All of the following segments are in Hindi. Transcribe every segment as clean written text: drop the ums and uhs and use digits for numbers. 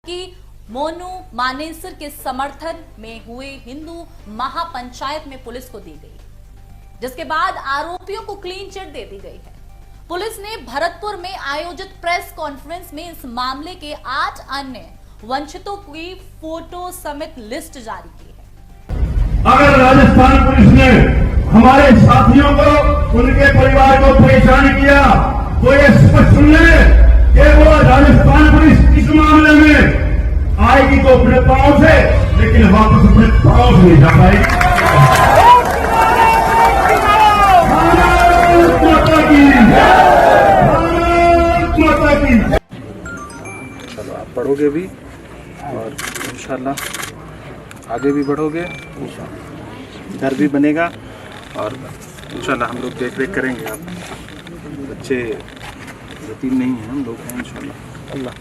कि मोनू मानेसर के समर्थन में हुए हिंदू महापंचायत में पुलिस को दी गई, जिसके बाद आरोपियों को क्लीन चिट दे दी गई है। पुलिस ने भरतपुर में आयोजित प्रेस कॉन्फ्रेंस में इस मामले के 8 अन्य वंचितों की फोटो समेत लिस्ट जारी की है। अगर राजस्थान पुलिस ने हमारे साथियों को, उनके परिवार को परेशान किया तो ये स्पष्ट सुन ले कि वो राजस्थान पुलिस इस मामले में आएगी तो अपने पांव से, लेकिन वापस अपने पांव से नहीं जा पाएगी। भारत माता की, भारत माता की। चलो आप पढ़ोगे भी और इंशाल्लाह आगे भी बढ़ोगे, घर भी बनेगा और इंशाल्लाह हम लोग देख रेख करेंगे। आप बच्चे यतीम नहीं हैं, हम लोग हैं इंशाल्लाह। अल्लाह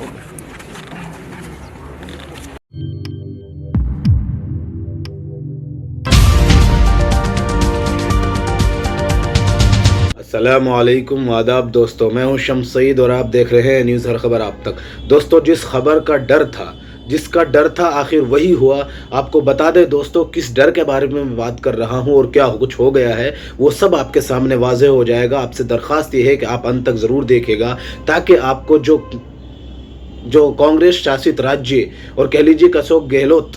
अस्सलामुअलैकुम आदाब दोस्तों, मैं हूं शम्स सईद और आप देख रहे हैं न्यूज़ हर खबर आप तक। दोस्तों, जिस खबर का डर था, जिसका डर था, आखिर वही हुआ। आपको बता दें दोस्तों, किस डर के बारे में मैं बात कर रहा हूं और क्या कुछ हो गया है, वो सब आपके सामने वाज़ेह हो जाएगा। आपसे दरख्वास्त ये है कि आप अंत तक ज़रूर देखिएगा, ताकि आपको जो कांग्रेस शासित राज्य और कह लीजिए अशोक गहलोत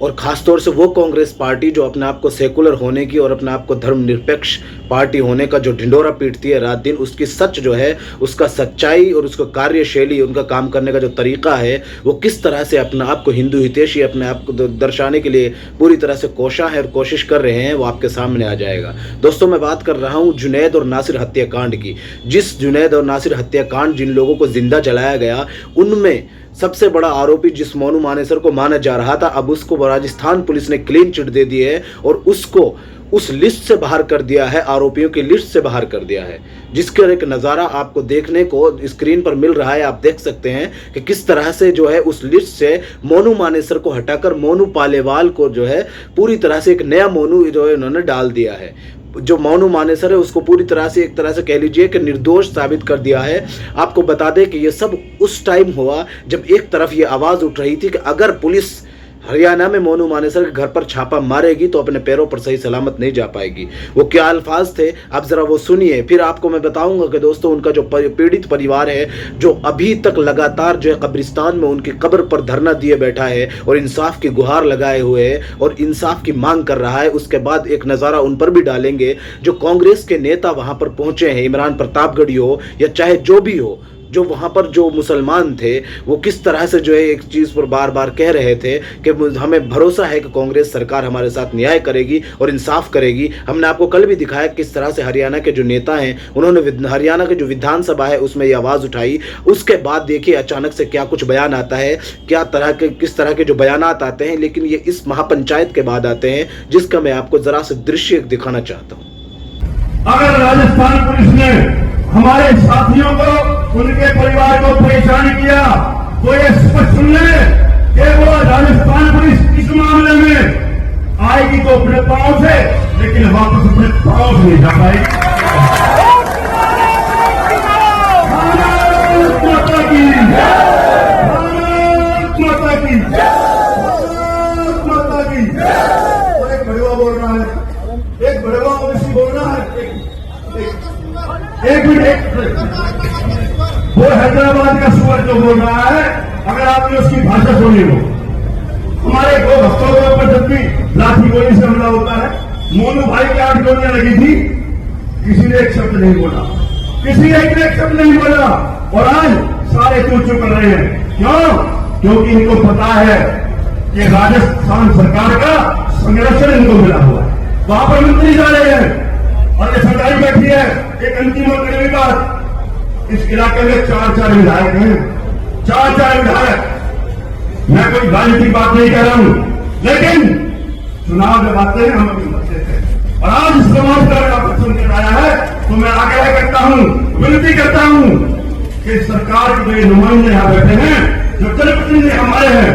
और ख़ासतौर से वो कांग्रेस पार्टी जो अपने आप को सेकुलर होने की और अपने आप को धर्मनिरपेक्ष पार्टी होने का जो ढिंडोरा पीटती है रात दिन, उसकी सच जो है, उसका सच्चाई और उसका कार्यशैली, उनका काम करने का जो तरीका है, वो किस तरह से अपने आप को हिंदू हितैषी अपने आप को दर्शाने के लिए पूरी तरह से कोशा है और कोशिश कर रहे हैं, वो आपके सामने आ जाएगा। दोस्तों, मैं बात कर रहा हूँ जुनैद और नासिर हत्याकांड की। जिस जुनैद और नासिर हत्याकांड, जिन लोगों को जिंदा जलाया गया, उनमें सबसे बड़ा आरोपी जिस मोनू मानेसर को माना जा रहा था, अब उसको राजस्थान पुलिस ने क्लीन चिट दे दी है और उसको उस लिस्ट से बाहर कर दिया है, आरोपियों की लिस्ट से बाहर कर दिया है, जिसका एक नज़ारा आपको देखने को स्क्रीन पर मिल रहा है। आप देख सकते हैं कि किस तरह से जो है उस लिस्ट से मोनू मानेसर को हटाकर मोनू पालेवाल को जो है पूरी तरह से एक नया मोनू जो है उन्होंने डाल दिया है। जो मोनू मानेसर है उसको पूरी तरह से एक तरह से कह लीजिए कि निर्दोष साबित कर दिया है। आपको बता दें कि ये सब उस टाइम हुआ जब एक तरफ ये आवाज़ उठ रही थी कि अगर पुलिस हरियाणा में मोनू मानेसर के घर पर छापा मारेगी तो अपने पैरों पर सही सलामत नहीं जा पाएगी। वो क्या अल्फाज थे, आप ज़रा वो सुनिए, फिर आपको मैं बताऊंगा कि दोस्तों उनका जो पीड़ित परिवार है, जो अभी तक लगातार जो है कब्रिस्तान में उनकी कब्र पर धरना दिए बैठा है और इंसाफ की गुहार लगाए हुए है और इंसाफ की मांग कर रहा है। उसके बाद एक नज़ारा उन पर भी डालेंगे जो कांग्रेस के नेता वहाँ पर पहुँचे हैं, इमरान प्रतापगढ़ी हो या चाहे जो भी हो, जो वहाँ पर जो मुसलमान थे, वो किस तरह से जो है एक चीज़ पर बार बार कह रहे थे कि हमें भरोसा है कि कांग्रेस सरकार हमारे साथ न्याय करेगी और इंसाफ करेगी। हमने आपको कल भी दिखाया किस तरह से हरियाणा के जो नेता हैं, उन्होंने हरियाणा के जो विधानसभा है उसमें ये आवाज़ उठाई। उसके बाद देखिए अचानक से क्या कुछ बयान आता है, किस तरह के जो बयानात आते हैं, लेकिन ये इस महापंचायत के बाद आते हैं, जिसका मैं आपको ज़रा से दृश्य दिखाना चाहता हूँ। अगर राजस्थान पुलिस ने हमारे साथियों को, उनके परिवार को परेशान किया तो ये स्पष्ट सुन ले कि वो राजस्थान पुलिस इस मामले में आएगी तो अपने पांव से, लेकिन वापस अपने पांव से नहीं जा पाएगी। भारत माता की, भारत माता की, भारत माता की। और एक बड़वा बोल रहा है, एक बड़वा ओबीसी बोल रहा है, एक मिनट, वो हैदराबाद का सुअर जो बोल रहा है, अगर आपने उसकी भाषा सुनी हो, हमारे दो भक्तों के ऊपर जब भी लाठी गोली से हमला होता है, मोनू भाई की 8 गोलियां लगी थी, किसी ने एक शब्द नहीं बोला, किसी एक ने एक शब्द नहीं बोला, और आज सारे चूं चूं कर रहे हैं। क्यों? क्योंकि इनको पता है कि राजस्थान सरकार का संरक्षण इनको मिला हुआ है। वहां पर मंत्री जा रहे हैं और ये सरकारी बैठी है। एक अंतिम और कड़वी बात, इस इलाके में 4 विधायक हैं, 4 विधायक। मैं कोई राजनीतिक बात नहीं कह रहा हूं, लेकिन चुनाव जब आते हैं हम अभी बचते थे, और आज इस समाज का अगर सुन के आया है तो मैं आग्रह करता हूं, विनती करता हूं कि सरकार के जो नुमाइंदे यहां बैठे हैं, जो जनप्रतिनिधि हमारे हैं,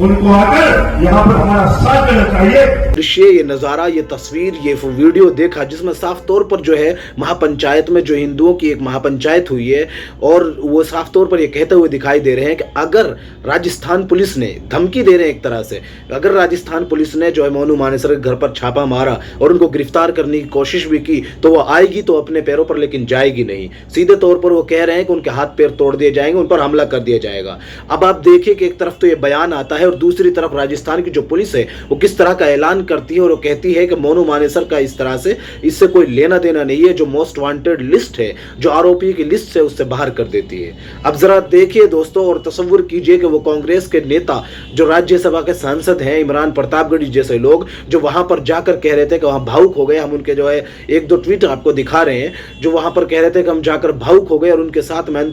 उनको आकर यहाँ पर हमारा साथ देना चाहिए। दृश्य, ये नज़ारा, ये तस्वीर, ये वीडियो देखा जिसमें साफ तौर पर जो है महापंचायत में जो हिंदुओं की एक महापंचायत हुई है और वो साफ तौर पर ये कहते हुए दिखाई दे रहे हैं कि अगर राजस्थान पुलिस ने धमकी दे रहे हैं एक तरह से, अगर राजस्थान पुलिस ने जो है मोनू मानेसर के घर पर छापा मारा और उनको गिरफ्तार करने की कोशिश भी की तो वो आएगी तो अपने पैरों पर, लेकिन जाएगी नहीं। सीधे तौर पर वो कह रहे हैं कि उनके हाथ पैर तोड़ दिए जाएंगे, उन पर हमला कर दिया जाएगा। अब आप देखिए कि एक तरफ तो ये बयान आता है और दूसरी तरफ राजस्थान की जो पुलिस है वो किस तरह का ऐलान करती है और वो कहती है कि मोनू मानेसर का इस तरह से इससे कोई लेना देना नहीं है, जो मोस्ट वांटेड लिस्ट है, जो आरोपी की लिस्ट है उससे बाहर कर देती है। अब जरा देखिए दोस्तों और तसव्वुर कीजिए कि वो कांग्रेस के नेता जो राज्यसभा के सांसद हैं इमरान प्रतापगढ़ी जैसे लोग, जो वहां पर जाकर कह रहे थे कि वहां भावुक हो गए, हम उनके जो है एक दो ट्वीट आपको दिखा रहे हैं, जो वहां पर कह रहे थे कि हम जाकर भावुक हो गए और उनके साथ मैं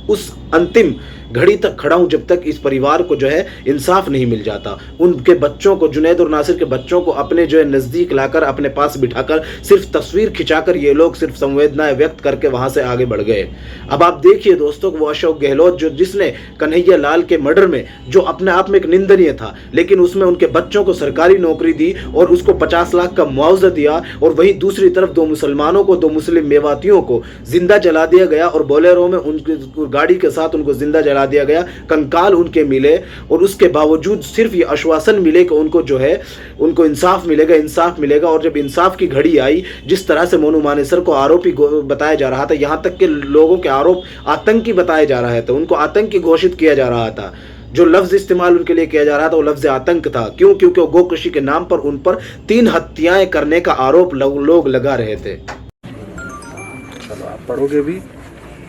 उस अंतिम घड़ी तक खड़ा हूं जब तक इस परिवार को जो है इंसाफ नहीं मिल जाता। उनके बच्चों को, जुनैद और नासिर के बच्चों को अपने जो है नजदीक लाकर, अपने पास बिठाकर सिर्फ तस्वीर खिंचाकर ये लोग सिर्फ संवेदनाएं व्यक्त करके वहां से आगे बढ़ गए। अब आप देखिए दोस्तों वो अशोक गहलोत जो जिसने कन्हैया लाल के मर्डर में, जो अपने आप में एक निंदनीय था, लेकिन उसमें उनके बच्चों को सरकारी नौकरी दी और उसको 50 लाख का मुआवजा दिया, और वहीं दूसरी तरफ 2 मुसलमानों को, 2 मुस्लिम मेवातियों को जिंदा जला दिया गया और बोलेरो में उनकी गाड़ी के साथ उनको जिंदा जला दिया गया, कंकाल उनके मिले और उसके बावजूद सिर्फ ये आश्वासन मिले कि उनको जो है उनको इंसाफ मिलेगा। और जब इंसाफ की घड़ी आई, जिस तरह से मोनू मानेसर को आरोपी बताया जा रहा था, यहां तक कि लोगों के आरोप आतंकी बताए जा रहे थे, उनको आतंकी घोषित किया जा रहा था, जो लफ्ज इस्तेमाल उनके लिए किया जा रहा था वो लफ्ज आतंक था। क्यों? क्योंकि गोकृषि के नाम पर उन पर 3 हत्याएं करने का आरोप लोग लगा रहे थे। चलो आप पढ़ोगे भी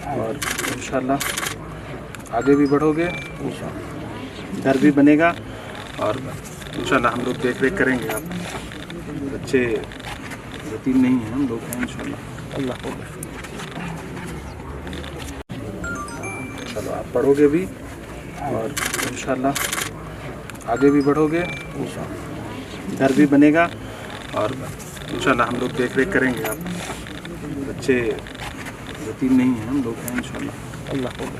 और इंशाल्लाह आगे भी बढ़ोगे, घर भी बनेगा और इंशाल्लाह हम लोग देख रेख करेंगे। आप बच्चे यतीम नहीं हैं, हम लोग हैं इंशाल्लाह। अल्लाह को चलो आप पढ़ोगे भी और इंशाल्लाह आगे भी बढ़ोगे, घर भी बनेगा और इंशाल्लाह हम लोग देख रेख करेंगे। आप बच्चे यतीम नहीं हैं, हम लोग हैं इंशाल्लाह। अल्लाह को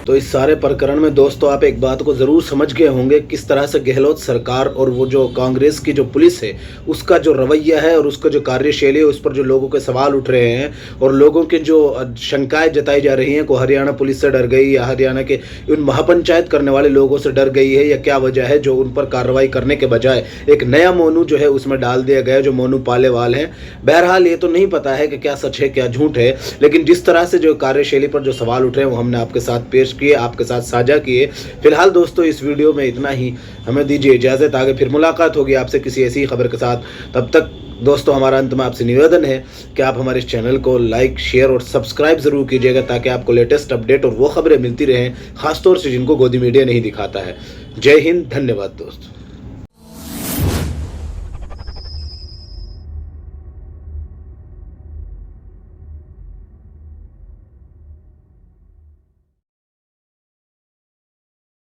तो इस सारे प्रकरण में दोस्तों आप एक बात को ज़रूर समझ गए होंगे किस तरह से गहलोत सरकार और वो जो कांग्रेस की जो पुलिस है उसका जो रवैया है और उसका जो कार्यशैली है, उस पर जो लोगों के सवाल उठ रहे हैं और लोगों के जो शंकाएं जताई जा रही हैं को हरियाणा पुलिस से डर गई या हरियाणा के उन महापंचायत करने वाले लोगों से डर गई है, या क्या वजह है जो उन पर कार्रवाई करने के बजाय एक नया मोनू जो है उसमें डाल दिया गया, जो मोनू पालेवाल हैं। बहरहाल ये तो नहीं पता है कि क्या सच है क्या झूठ है, लेकिन जिस तरह से जो कार्यशैली पर जो सवाल उठ रहे हैं वो हमने आपके साथ पेश किए, आपके साथ साझा किए। फिलहाल दोस्तों इस वीडियो में इतना ही, हमें दीजिए इजाज़त, आगे फिर मुलाकात होगी आपसे किसी ऐसी खबर के साथ। तब तक दोस्तों हमारा अंत में आपसे निवेदन है कि आप हमारे इस चैनल को लाइक, शेयर और सब्सक्राइब ज़रूर कीजिएगा ताकि आपको लेटेस्ट अपडेट और वो खबरें मिलती रहें, खासतौर से जिनको गोदी मीडिया नहीं दिखाता है। जय हिंद, धन्यवाद दोस्तों।